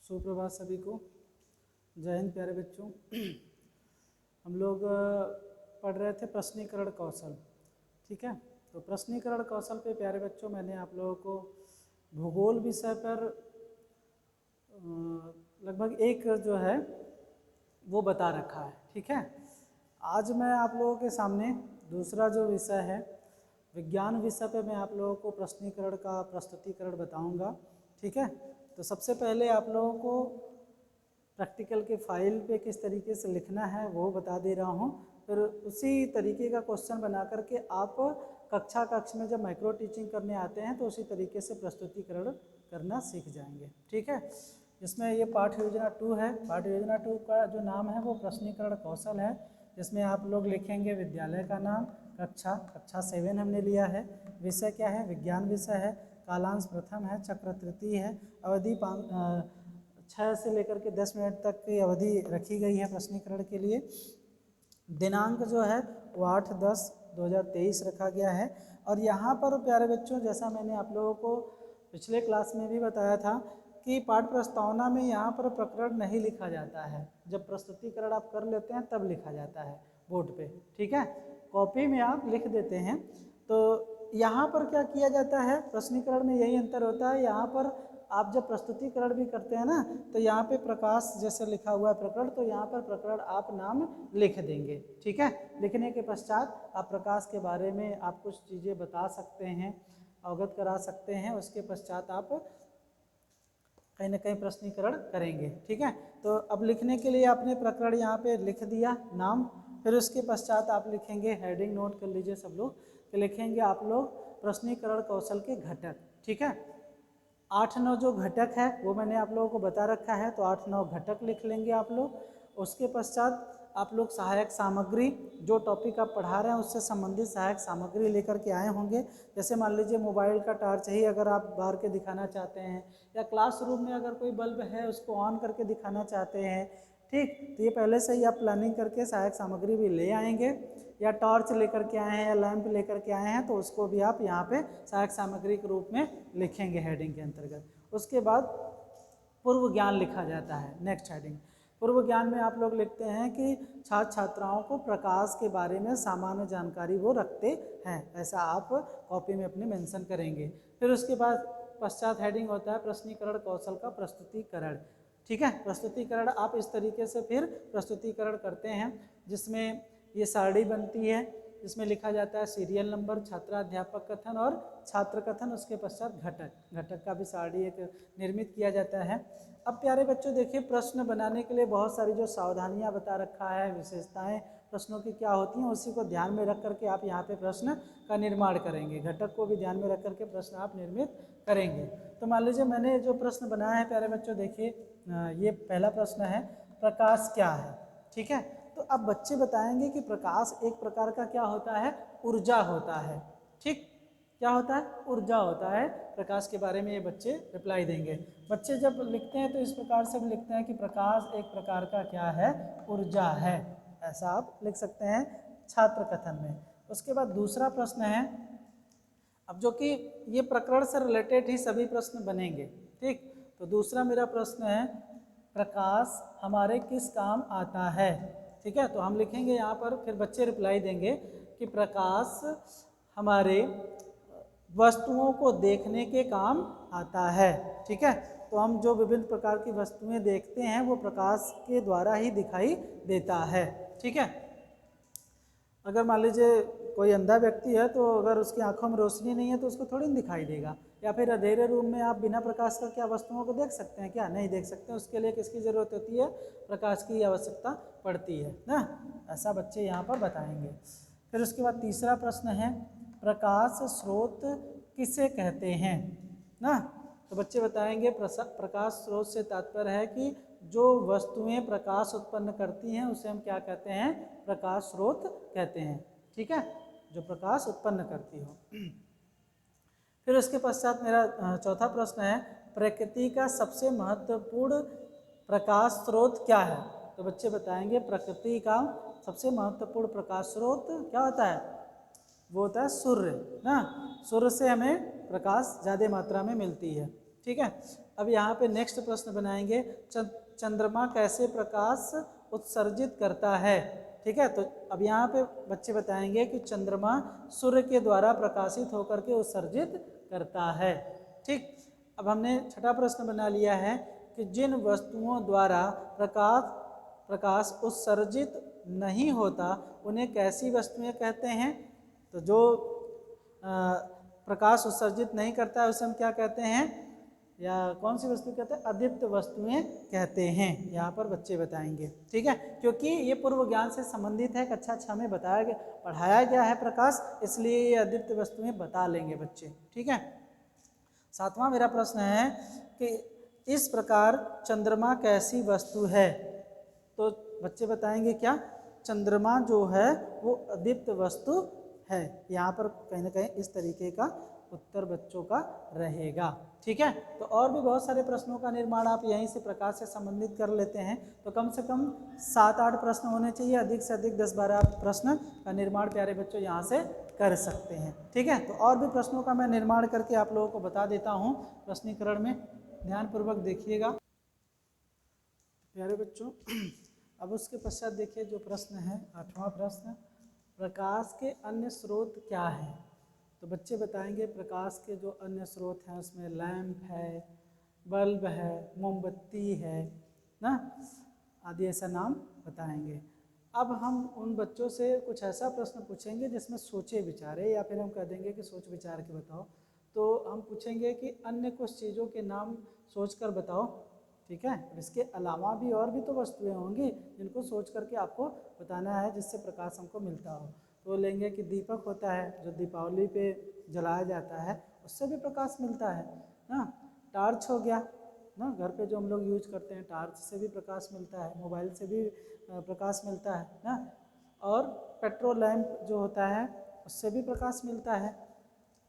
सुप्रभात सभी को। जय हिंद प्यारे बच्चों। हम लोग पढ़ रहे थे प्रश्नीकरण कौशल। ठीक है, तो प्रश्नीकरण कौशल पे प्यारे बच्चों मैंने आप लोगों को भूगोल विषय पर लगभग एक जो है वो बता रखा है। ठीक है, आज मैं आप लोगों के सामने दूसरा जो विषय है विज्ञान विषय पे मैं आप लोगों को प्रश्नीकरण का प्रस्तुतिकरण बताऊंगा। ठीक है, तो सबसे पहले आप लोगों को प्रैक्टिकल के फाइल पे किस तरीके से लिखना है वो बता दे रहा हूँ। फिर उसी तरीके का क्वेश्चन बना करके आप कक्ष में जब माइक्रो टीचिंग करने आते हैं तो उसी तरीके से प्रस्तुतिकरण करना सीख जाएंगे। ठीक है, इसमें ये पाठ योजना 2 है। पाठ योजना 2 का जो नाम है वो प्रश्नीकरण कौशल है, जिसमें आप लोग लिखेंगे विद्यालय का नाम, कक्षा 7 हमने लिया है, विषय क्या है विज्ञान विषय है, कालांश प्रथम है, चक्र तृतीय है, अवधि 6 से लेकर के 10 मिनट तक की अवधि रखी गई है प्रश्नीकरण के लिए। दिनांक जो है वो 8/10/2023 रखा गया है। और यहाँ पर प्यारे बच्चों जैसा मैंने आप लोगों को पिछले क्लास में भी बताया था कि पाठ प्रस्तावना में यहाँ पर प्रकरण नहीं लिखा जाता है, जब प्रस्तुतिकरण आप कर लेते हैं तब लिखा जाता है बोर्ड पे। ठीक है, कॉपी में आप लिख देते हैं। तो यहाँ पर क्या किया जाता है, प्रश्नीकरण में यही अंतर होता है। यहाँ पर आप जब प्रस्तुतिकरण भी करते हैं ना तो यहाँ पे प्रकाश जैसे लिखा हुआ है प्रकरण, तो यहाँ पर प्रकरण आप नाम लिख देंगे। ठीक है, लिखने के पश्चात आप प्रकाश के बारे में आप कुछ चीज़ें बता सकते हैं, अवगत करा सकते हैं। उसके पश्चात आप कहीं ना कहीं प्रश्नीकरण करेंगे। ठीक है, तो अब लिखने के लिए आपने प्रकरण यहाँ पे लिख दिया नाम, फिर उसके पश्चात आप लिखेंगे, हेडिंग नोट कर लीजिए सब लोग, कि लिखेंगे आप लोग प्रश्नीकरण कौशल के घटक। ठीक है, 8-9 जो घटक है वो मैंने आप लोगों को बता रखा है, तो 8-9 घटक लिख लेंगे आप लोग। उसके पश्चात आप लोग सहायक सामग्री, जो टॉपिक आप पढ़ा रहे हैं उससे संबंधित सहायक सामग्री लेकर के आए होंगे। जैसे मान लीजिए मोबाइल का टार्च ही अगर आप बाहर के दिखाना चाहते हैं, या क्लासरूम में अगर कोई बल्ब है उसको ऑन करके दिखाना चाहते हैं, ठीक, तो ये पहले से ही आप प्लानिंग करके सहायक सामग्री भी ले आएंगे। या टॉर्च लेकर के आए हैं या लैंप लेकर के आए हैं तो उसको भी आप यहाँ पे सहायक सामग्री के रूप में लिखेंगे हेडिंग के अंतर्गत। उसके बाद पूर्व ज्ञान लिखा जाता है, नेक्स्ट हेडिंग। पूर्व ज्ञान में आप लोग लिखते हैं कि छात्र छात्राओं को प्रकाश के बारे में सामान्य जानकारी वो रखते हैं, ऐसा आप कॉपी में अपने मेंशन करेंगे। फिर उसके बाद पश्चात हेडिंग होता है प्रश्नीकरण कौशल का प्रस्तुतिकरण। ठीक है, प्रस्तुतिकरण आप इस तरीके से फिर प्रस्तुतिकरण करते हैं जिसमें ये सारणी बनती है, जिसमें लिखा जाता है सीरियल नंबर, छात्राध्यापक कथन और छात्र कथन। उसके पश्चात घटक का भी सारणी एक निर्मित किया जाता है। अब प्यारे बच्चों देखिए, प्रश्न बनाने के लिए बहुत सारी जो सावधानियां बता रखा है, विशेषताएं प्रश्नों की क्या होती हैं, उसी को ध्यान में रख करके आप यहाँ पे प्रश्न का निर्माण करेंगे। घटक को भी ध्यान में रख करके प्रश्न आप निर्मित करेंगे। तो मान लीजिए मैंने जो प्रश्न बनाया है प्यारे बच्चों, देखिए ये पहला प्रश्न है, प्रकाश क्या है। ठीक है, तो अब बच्चे बताएंगे कि प्रकाश एक प्रकार का क्या होता है, ऊर्जा होता है। ठीक, क्या होता है, ऊर्जा होता है। प्रकाश के बारे में ये बच्चे रिप्लाई देंगे। बच्चे जब लिखते हैं तो इस प्रकार से भी लिखते हैं कि प्रकाश एक प्रकार का क्या है, ऊर्जा है, ऐसा आप लिख सकते हैं छात्र कथन में। उसके बाद दूसरा प्रश्न है, अब जो कि ये प्रकरण से रिलेटेड ही सभी प्रश्न बनेंगे। ठीक, तो दूसरा मेरा प्रश्न है, प्रकाश हमारे किस काम आता है। ठीक है, तो हम लिखेंगे यहाँ पर, फिर बच्चे रिप्लाई देंगे कि प्रकाश हमारे वस्तुओं को देखने के काम आता है। ठीक है, तो हम जो विभिन्न प्रकार की वस्तुएं देखते हैं वो प्रकाश के द्वारा ही दिखाई देता है। ठीक है, अगर मान लीजिए कोई अंधा व्यक्ति है तो अगर उसकी आंखों में रोशनी नहीं है तो उसको थोड़ी नहीं दिखाई देगा। या फिर अंधेरे रूम में आप बिना प्रकाश का क्या वस्तुओं को देख सकते हैं, क्या नहीं देख सकते। उसके लिए किसकी ज़रूरत होती है, प्रकाश की आवश्यकता पड़ती है ना, ऐसा बच्चे यहाँ पर बताएंगे। फिर उसके बाद तीसरा प्रश्न है, प्रकाश स्रोत किसे कहते हैं ना, तो बच्चे बताएंगे प्रकाश स्रोत से तात्पर्य है कि जो वस्तुएं प्रकाश उत्पन्न करती हैं उसे हम क्या कहते हैं, प्रकाश स्रोत कहते हैं। ठीक है, जो प्रकाश उत्पन्न करती हो। फिर उसके पश्चात मेरा चौथा प्रश्न है, प्रकृति का सबसे महत्वपूर्ण प्रकाश स्रोत क्या है। तो बच्चे बताएंगे प्रकृति का सबसे महत्वपूर्ण प्रकाश स्रोत क्या होता है, वो होता है सूर्य ना, सूर्य से हमें प्रकाश ज़्यादा मात्रा में मिलती है। ठीक है, अब यहाँ पे नेक्स्ट प्रश्न बनाएंगे, चंद्रमा कैसे प्रकाश उत्सर्जित करता है। ठीक है, तो अब यहाँ पे बच्चे बताएंगे कि चंद्रमा सूर्य के द्वारा प्रकाशित होकर के उत्सर्जित करता है। ठीक, अब हमने छठा प्रश्न बना लिया है कि जिन वस्तुओं द्वारा प्रकाश उत्सर्जित नहीं होता उन्हें कैसी वस्तुएं कहते हैं। तो जो प्रकाश उत्सर्जित नहीं करता है उसे हम क्या कहते हैं, या कौन सी वस्तु कहते हैं, अदीप्त वस्तुएं कहते हैं। यहाँ पर बच्चे बताएंगे। ठीक है, क्योंकि ये पूर्व ज्ञान से संबंधित है, कक्षा 6 में पढ़ाया गया है प्रकाश, इसलिए ये अदीप्त वस्तुएं बता लेंगे बच्चे। ठीक है, सातवां मेरा प्रश्न है कि इस प्रकार चंद्रमा कैसी वस्तु है। तो बच्चे बताएंगे क्या, चंद्रमा जो है वो अदीप्त वस्तु है। यहाँ पर कहीं ना कहीं इस तरीके का उत्तर बच्चों का रहेगा। ठीक है, तो और भी बहुत सारे प्रश्नों का निर्माण आप यहीं से प्रकाश से संबंधित कर लेते हैं, तो कम से कम 7-8 प्रश्न होने चाहिए, अधिक से अधिक 10-12 प्रश्न का निर्माण प्यारे बच्चों यहाँ से कर सकते हैं। ठीक है, तो और भी प्रश्नों का मैं निर्माण करके आप लोगों को बता देता हूँ प्रश्नीकरण में, ध्यानपूर्वक देखिएगा प्यारे बच्चों। अब उसके पश्चात देखिए जो प्रश्न है 8वां प्रश्न, प्रकाश के अन्य स्रोत क्या हैं। तो बच्चे बताएंगे प्रकाश के जो अन्य स्रोत हैं उसमें लैंप है, बल्ब है, मोमबत्ती है ना, आदि ऐसा नाम बताएंगे। अब हम उन बच्चों से कुछ ऐसा प्रश्न पूछेंगे जिसमें सोचे विचारे, या फिर हम कह देंगे कि सोच विचार के बताओ। तो हम पूछेंगे कि अन्य कुछ चीज़ों के नाम सोचकर बताओ। ठीक है, इसके अलावा भी और भी तो वस्तुएं होंगी जिनको सोच करके आपको बताना है जिससे प्रकाश हमको मिलता हो। तो लेंगे कि दीपक होता है जो दीपावली पे जलाया जाता है, उससे भी प्रकाश मिलता है ना। टार्च हो गया ना, घर पे जो हम लोग यूज करते हैं, टार्च से भी प्रकाश मिलता है, मोबाइल से भी प्रकाश मिलता है ना। और पेट्रोल लैंप जो होता है उससे भी प्रकाश मिलता है,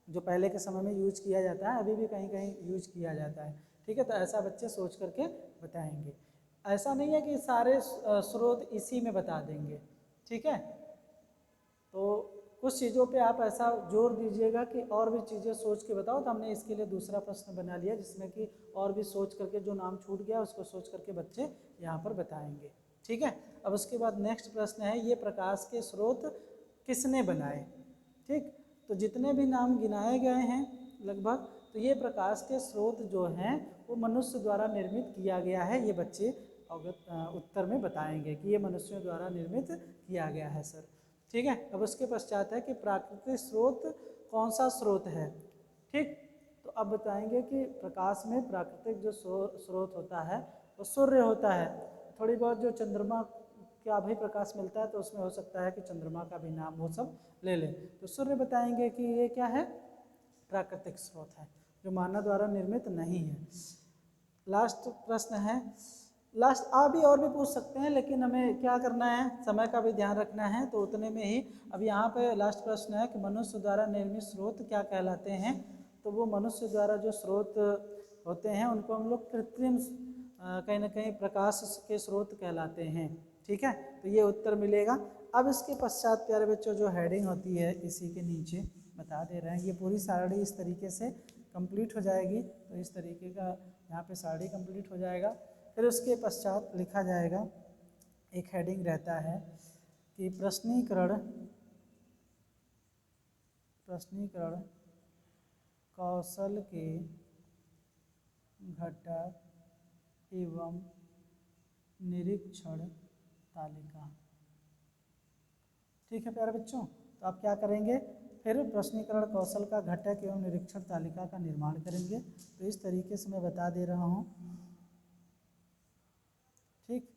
जो पहले के समय में यूज किया जाता है, अभी भी कहीं कहीं यूज किया जाता है। ठीक है, तो ऐसा बच्चे सोच करके बताएंगे। ऐसा नहीं है कि सारे स्रोत इसी में बता देंगे। ठीक है, तो कुछ चीज़ों पे आप ऐसा जोर दीजिएगा कि और भी चीज़ें सोच के बताओ। तो हमने इसके लिए दूसरा प्रश्न बना लिया जिसमें कि और भी सोच करके जो नाम छूट गया उसको सोच करके बच्चे यहाँ पर बताएंगे। ठीक है, अब उसके बाद नेक्स्ट प्रश्न है, ये प्रकाश के स्रोत किसने बनाए। ठीक, तो जितने भी नाम गिनाए गए हैं लगभग, तो ये प्रकाश के स्रोत जो हैं वो मनुष्य द्वारा निर्मित किया गया है। ये बच्चे उत्तर में बताएंगे कि ये मनुष्यों द्वारा निर्मित किया गया है सर। ठीक है, अब उसके पश्चात है कि प्राकृतिक स्रोत कौन सा स्रोत है। ठीक, तो अब बताएंगे कि प्रकाश में प्राकृतिक जो स्रोत होता है वो सूर्य होता है। थोड़ी बहुत जो चंद्रमा का भी प्रकाश मिलता है तो उसमें हो सकता है कि चंद्रमा का भी नाम वो सब ले लें। तो सूर्य बताएंगे कि ये क्या है, प्राकृतिक स्रोत है जो मानव द्वारा निर्मित नहीं है। लास्ट प्रश्न है, लास्ट भी और भी पूछ सकते हैं लेकिन हमें क्या करना है, समय का भी ध्यान रखना है, तो उतने में ही। अब यहाँ पे लास्ट प्रश्न है कि मनुष्य द्वारा निर्मित स्रोत क्या कहलाते हैं। तो वो मनुष्य द्वारा जो स्रोत होते हैं उनको हम लोग कृत्रिम कहीं ना कहीं प्रकाश के स्रोत कहलाते हैं। ठीक है, तो ये उत्तर मिलेगा। अब इसके पश्चात प्यारे बच्चों जो हेडिंग होती है इसी के नीचे बता दे रहे हैं, ये पूरी सारणी इस तरीके से कंप्लीट हो जाएगी। तो इस तरीके का यहाँ पे सारणी कंप्लीट हो जाएगा। फिर उसके पश्चात लिखा जाएगा, एक हेडिंग रहता है कि प्रश्नीकरण कौशल के घटक एवं निरीक्षण तालिका। ठीक है प्यारे बच्चों, तो आप क्या करेंगे, फिर प्रश्नीकरण कौशल का घटक एवं निरीक्षण तालिका का निर्माण करेंगे। तो इस तरीके से मैं बता दे रहा हूँ। ठीक,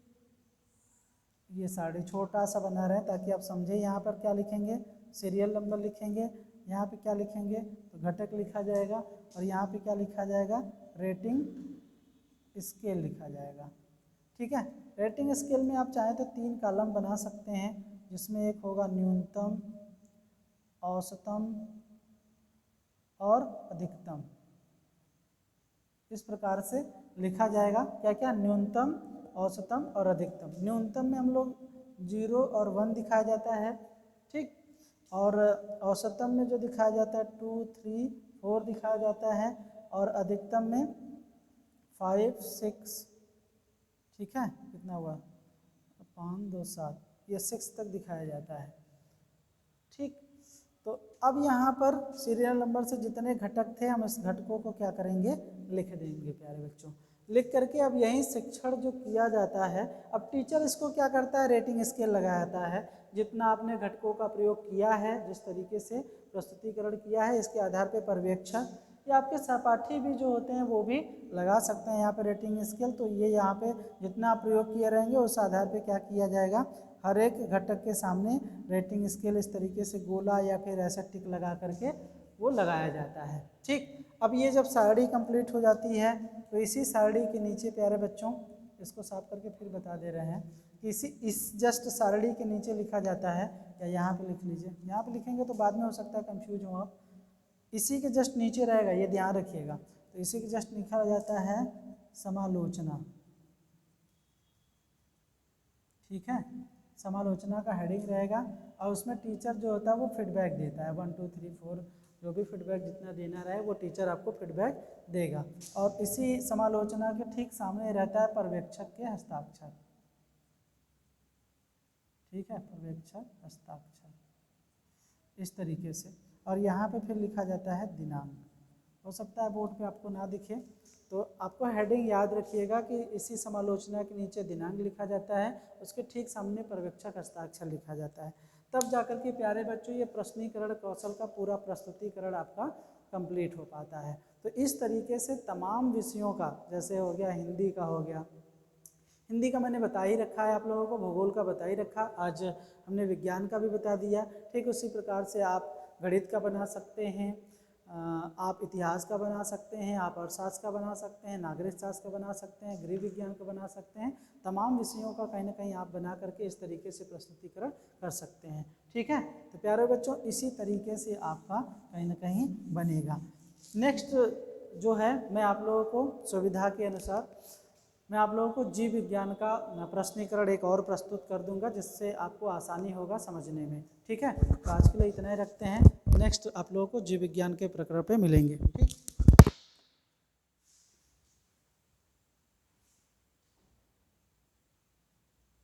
ये साड़ी छोटा सा बना रहे ताकि आप समझे। यहाँ पर क्या लिखेंगे, सीरियल नंबर लिखेंगे, यहाँ पे क्या लिखेंगे तो घटक लिखा जाएगा, और यहाँ पे क्या लिखा जाएगा, रेटिंग स्केल लिखा जाएगा। ठीक है, रेटिंग स्केल में आप चाहें तो 3 कॉलम बना सकते हैं, जिसमें एक होगा न्यूनतम, औसतम और अधिकतम। इस प्रकार से लिखा जाएगा क्या क्या, न्यूनतम, औसतम और अधिकतम। न्यूनतम में हम लोग 0 और 1 दिखाया जाता है। ठीक, और औसतम में जो दिखाया जाता है 2, 3, 4 दिखाया जाता है, और अधिकतम में 5 6, ठीक है, कितना हुआ 5 2 7, ये 6 तक दिखाया जाता है। ठीक, तो अब यहाँ पर सीरियल नंबर से जितने घटक थे हम इस घटकों को क्या करेंगे, लिख देंगे प्यारे बच्चों। लिख करके अब यही शिक्षण जो किया जाता है, अब टीचर इसको क्या करता है, रेटिंग स्केल लगाता है। जितना आपने घटकों का प्रयोग किया है, जिस तरीके से प्रस्तुतिकरण किया है, इसके आधार पर पर्यवेक्षक या आपके सहपाठी भी जो होते हैं वो भी लगा सकते हैं यहाँ पे रेटिंग स्केल। तो ये यहाँ पे जितना प्रयोग किए रहेंगे उस आधार पे क्या किया जाएगा, हर एक घटक के सामने रेटिंग स्केल इस तरीके से गोला या फिर ऐसा टिक लगा करके वो लगाया जाता है। ठीक, अब ये जब सारणी कंप्लीट हो जाती है तो इसी सारणी के नीचे प्यारे बच्चों, इसको साफ करके फिर बता दे रहे हैं कि इस जस्ट सारणी के नीचे लिखा जाता है, या यहाँ पे लिख लीजिए, यहाँ पे लिखेंगे तो बाद में हो सकता है कंफ्यूज हो आप, इसी के जस्ट नीचे रहेगा, ये ध्यान रखिएगा। तो इसी के जस्ट लिखा जाता है समालोचना, ठीक है, समालोचना का हेडिंग रहेगा और उसमें टीचर जो होता है वो फीडबैक देता है, 1 2 3 4 जो भी फीडबैक जितना देना रहे वो टीचर आपको फीडबैक देगा। और इसी समालोचना के ठीक सामने रहता है पर्यवेक्षक के हस्ताक्षर, ठीक है, पर्यवेक्षक हस्ताक्षर इस तरीके से। और यहाँ पे फिर लिखा जाता है दिनांक। हो सकता है बोर्ड पे आपको ना दिखे, तो आपको हेडिंग याद रखिएगा कि इसी समालोचना के नीचे दिनांक लिखा जाता है, उसके ठीक सामने पर्यवेक्षक हस्ताक्षर लिखा जाता है। तब जाकर के प्यारे बच्चों ये प्रश्नीकरण कौशल का पूरा प्रस्तुतिकरण आपका कंप्लीट हो पाता है। तो इस तरीके से तमाम विषयों का, जैसे हो गया हिंदी का, हो गया हिंदी का मैंने बता ही रखा है आप लोगों को, भूगोल का बता ही रखा, आज हमने विज्ञान का भी बता दिया। ठीक उसी प्रकार से आप गणित का बना सकते हैं, आप इतिहास का बना सकते हैं, आप अर्थशास्त्र का बना सकते हैं, नागरिक शास्त्र का बना सकते हैं, गृह विज्ञान का बना सकते हैं। तमाम विषयों का कहीं ना कहीं आप बना करके इस तरीके से प्रस्तुतिकरण कर सकते हैं। ठीक है, तो प्यारे बच्चों इसी तरीके से आपका कहीं ना कहीं बनेगा। नेक्स्ट जो है मैं आप लोगों को सुविधा के अनुसार मैं आप लोगों को जीव विज्ञान का प्रश्नीकरण एक और प्रस्तुत कर दूंगा, जिससे आपको आसानी होगा समझने में। ठीक है, तो आज के लिए इतना ही रखते हैं, नेक्स्ट आप लोगों को जीव विज्ञान के प्रकरण पे मिलेंगे। ठीक।